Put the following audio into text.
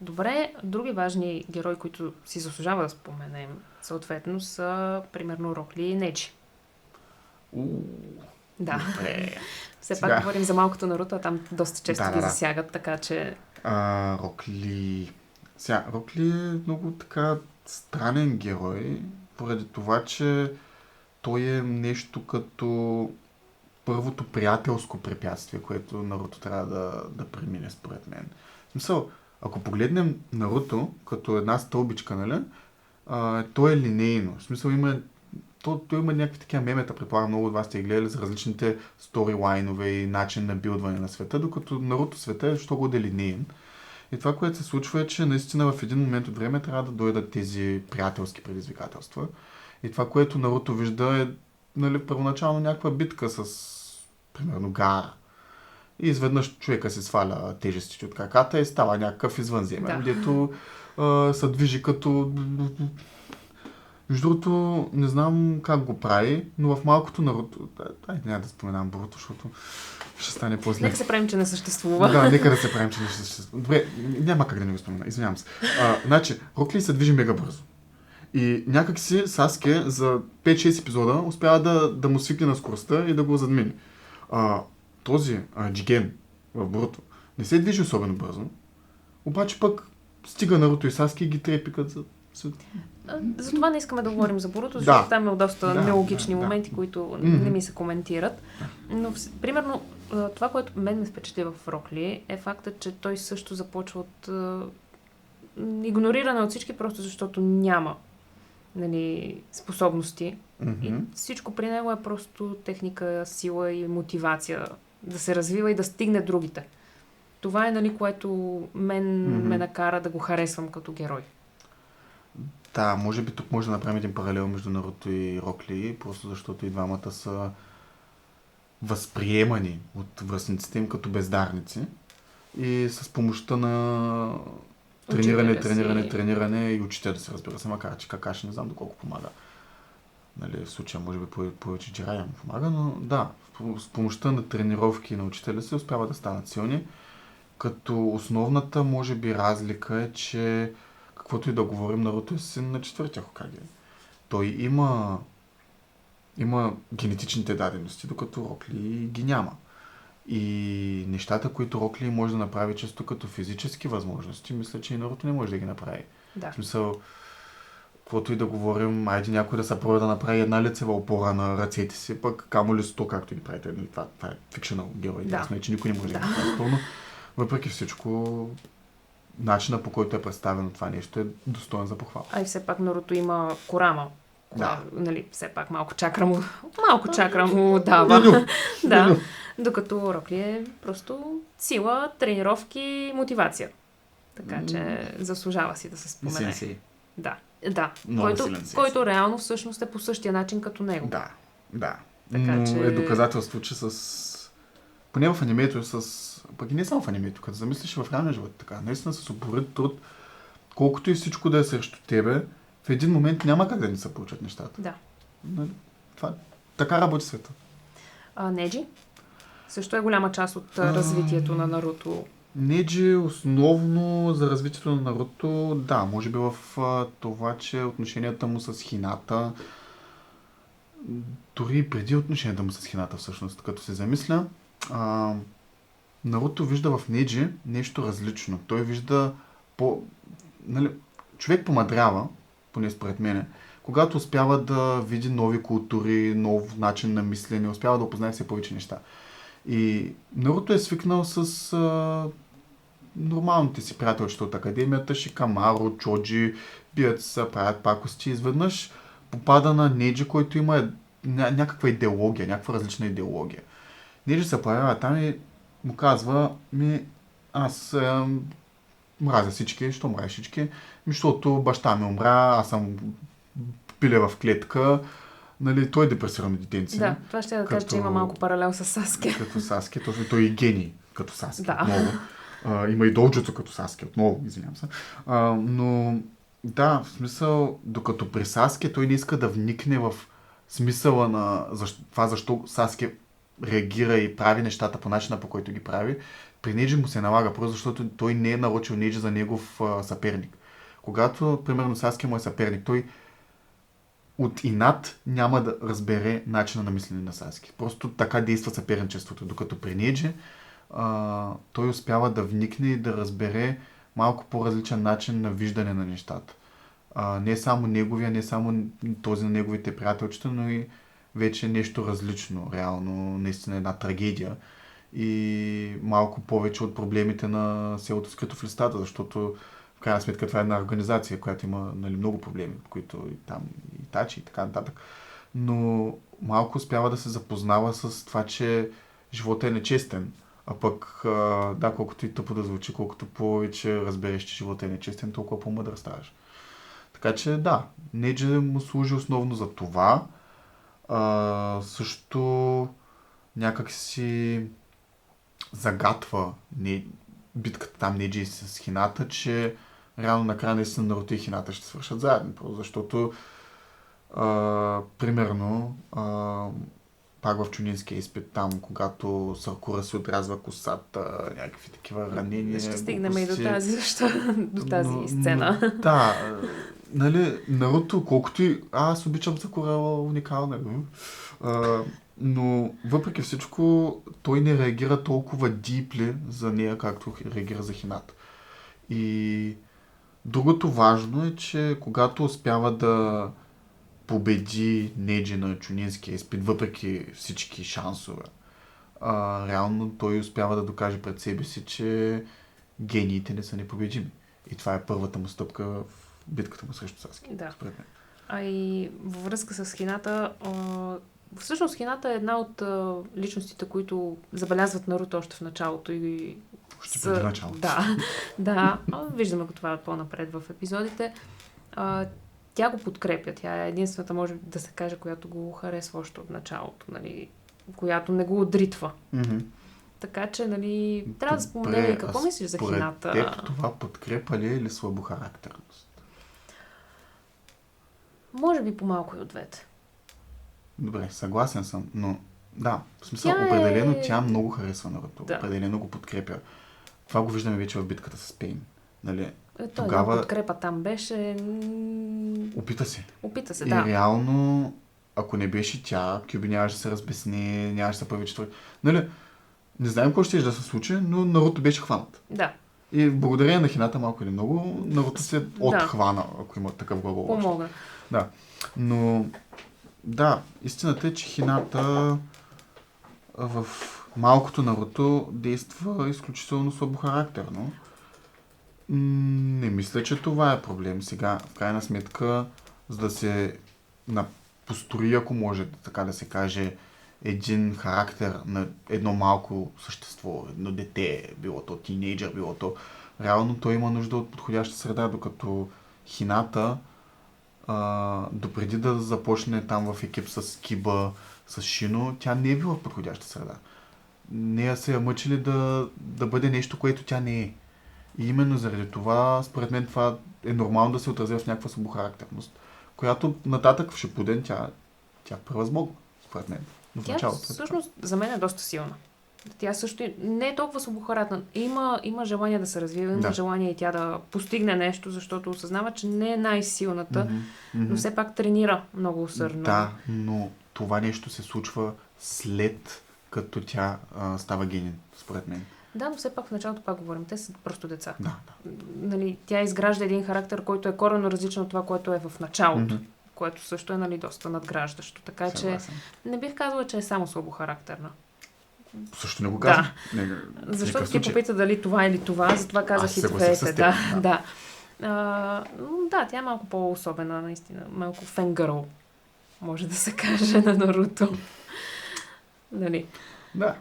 Добре, други важни герои, които си заслужава да споменем, съответно са, примерно, Рокли и Неджи. Да. Добре. Все пак говорим за малкото Наруто, а там доста често ги засягат, така че... Рокли... Рокли е много така странен герой, поради това, че той е нещо като първото приятелско препятствие, което Наруто трябва да премине, според мен. В смисъл, ако погледнем Наруто като една стълбичка, нали, то е линейно. В смисъл той има някакви такива мемета, предполагам, много от вас сте гледали за различните сторилайнове и начин на билдване на света, докато Наруто света е що годе линейен. И това, което се случва е, че наистина в един момент от време трябва да дойдат тези приятелски предизвикателства. И това, което Наруто вижда е, нали, първоначално някаква битка с, примерно, Гара. И изведнъж човека се сваля тежестите от краката и става някакъв извънземен, дето се движи като... Между другото, не знам как го прави, но в малкото Наруто... няма да споменавам Боруто, защото ще стане по-зле. Нека се правим, че не съществува. Да, нека да се правим, че не съществува. Добре, няма как да не го спомена, извинявам се. Значи, Рокли се движи мега бързо. И някак си Саске за 5-6 епизода успява да му свикне на скоростта и да го задмини. Този Джиген в Боруто не се движи особено бързо, обаче пък стига Наруто и Саске и ги трепикат за... Затова не искаме да говорим за Боруто, защото там има доста нелогични моменти, които не ми се коментират. Но, примерно, това, което мен ме впечатли в Рокли, е фактът, че той също започва от игнориране от всички, просто защото няма, нали, способности. И всичко при него е просто техника, сила и мотивация да се развива и да стигне другите. Това е, нали, което ме накара да го харесвам като герой. Да, може би тук може да направим един паралел между Наруто и Рокли, просто защото и двамата са възприемани от връстниците им като бездарници. И с помощта на трениране и учителя да се разбира се, макар че Какаши не знам доколко помага. Нали, в случая може би повече Джирайя му помага, но да, с помощта на тренировки на учителя се успява да станат силни, като основната може би разлика е, че каквото и да говорим, Наруто е син на четвъртия Хокаге. Той има генетичните дадености, докато Рокли ги няма. И нещата, които Рокли може да направи често като физически възможности, мисля, че и Наруто не може да ги направи. Да. В смисъл, каквото и да говорим, айде някой да се пробва да направи една лицева опора на ръцете си, пък камо ли 100, както ги правите. Това е фикшенал герой. Да. Ясно е, че никой не може да ги направи пълно. Въпреки всичко, начинът, по който е представено това нещо, е достоен за похвала. А и все пак Наруто има Корама. Нали, все пак малко чакра му дава. Да. Докато Рокли е просто сила, тренировки, мотивация. Така че заслужава си да се спомене. И сенсей. Да. Който реално всъщност е по същия начин като него. Да. Така, че... е доказателство, че поне в анимето пък и не само в анимето, като замислиш в реалния живот така. Наистина с упорит труд, колкото и всичко да е срещу тебе, в един момент няма как да не се получат нещата. Да. Така работи света. Неджи? Също е голяма част от развитието на Наруто. Неджи основно за развитието на Наруто, да, може би в това, че отношенията му с Хината, дори и преди отношенията му с Хината всъщност, като се замисля, Наруто вижда в Неджи нещо различно. Той вижда човек помадрява, поне според мене, когато успява да види нови култури, нов начин на мислене, успява да опознае все повече неща. И Наруто е свикнал с нормалните си приятелчета от академията, Шикамаро, Чоджи, бият се, правят пакости. Изведнъж попада на Неджи, който има някаква идеология, някаква различна идеология. Неджи се появява там и му казва, аз мразя всички, що мразя всички? Защото баща ми умря, аз съм пиле в клетка. Нали, той е депресирано детенце. Да, това ще да кажа, че има малко паралел с Саске. Като Саске, точно той е гений като Саске. Да. Отново. Има и долджуцу като Саске, отново, извинявам се. Но да, в смисъл, докато при Саске той не иска да вникне в смисъла на това защо Саске реагира и прави нещата по начина, по който ги прави. при Неджи му се налага, просто защото той не е нарочил Неджи за негов съперник. Когато, примерно, Саски му е съперник, той от инат няма да разбере начина на мислене на Саски. Просто така действа съперничеството. Докато при Неджи той успява да вникне и да разбере малко по-различен начин на виждане на нещата. Не само неговия, не само този на неговите приятелчета, но и вече нещо различно, реално, наистина една трагедия и малко повече от проблемите на селото скрито в листата, защото в крайна сметка това е една организация, която има, нали, много проблеми, които и там и тачи и така нататък. Но малко успява да се запознава с това, че живота е нечестен. А пък, да, колкото и тъпо да звучи, колкото повече разбереш, че живота е нечестен, толкова по-мъдър ставаш. Така че да, Неджи му служи основно за това. Също някак си загатва битката там Неджи с Хината, че реално накрая наистина Наруто и Хината ще свършат заедно. Просто защото примерно пак в чунинския изпит там, когато Сакура си отрязва косата, някакви такива ранения. Ще стигнем и до тази сцена. Да, нали, Наруто, колкото и аз обичам Сакура, уникална, но въпреки всичко той не реагира толкова дипли за нея, както реагира за Хината. И другото важно е, че когато успява да победи Неджи на чунинския изпит, въпреки всички шансове, реално той успява да докаже пред себе си, че гениите не са непобедими. И това е първата му стъпка в битката му срещу Саски. Да. И във връзка с Хината, всъщност Хината е една от личностите, които забелязват Наруто още в началото. И още преди началото. Да, виждаме го това по-напред в епизодите. Тя го подкрепя. Тя е единствената, може да се каже, която го харесва още от началото, нали, която не го отритва. Mm-hmm. Така че, нали, трябва да споменем какво мислиш за Хината. Според теб това подкрепа ли е или слабохарактерност? Може би по-малко и от двете. Добре, съгласен съм, но да, в смисъл, определено тя много харесва Наруто. Да. Определено го подкрепя. Това го виждаме вече в битката с Пейн. Нали? Тогава подкрепа там беше... Опита се. И да. И реално, ако не беше тя, Кюби нямаше да се разбесне, нямаше да се появи четвърти. Нали? Не знаем какво ще да се случи, но Наруто беше хванат. Да. И благодарение на Хината малко или много, Наруто се отхвана, ако има такъв глагол. Помога. Да. Но да, истината е, че Хината в малкото Наруто действа изключително слабохарактерно. Не мисля, че това е проблем. Сега, в крайна сметка, за да се построи, ако може така да се каже, един характер на едно малко същество, едно дете, било то тинейджър, било то... Реално той има нужда от подходяща среда, докато Хината допреди да започне там в екип с Киба, с Шино, тя не е била в подходяща среда. Нея се е мъчили да бъде нещо, което тя не е. И именно заради това, според мен, това е нормално да се отразява в някаква слабохарактерност, която нататък в Шипуден тя превъзмогва, според мен. Но в началото. Всъщност, за мен е доста силна. Тя също не е толкова слабохарактерна. Има желание да се развива, има желание и тя да постигне нещо, защото осъзнава, че не е най-силната, но все пак тренира много усърдно. Да, но това нещо се случва след като тя става генин, според мен. Да, но все пак в началото пак говорим. Те са просто деца. Да. Нали, тя изгражда един характер, който е коренно различен от това, което е в началото. Което също е, нали, доста надграждащо. Така че не бих казала, че е само слабохарактерна. Също не го казвам. Да. Защото ти попита дали това или това, затова казах и двете. Да. Да, тя е малко по-особена, наистина. Малко фенгърл, може да се каже, на Наруто. Нали? Да.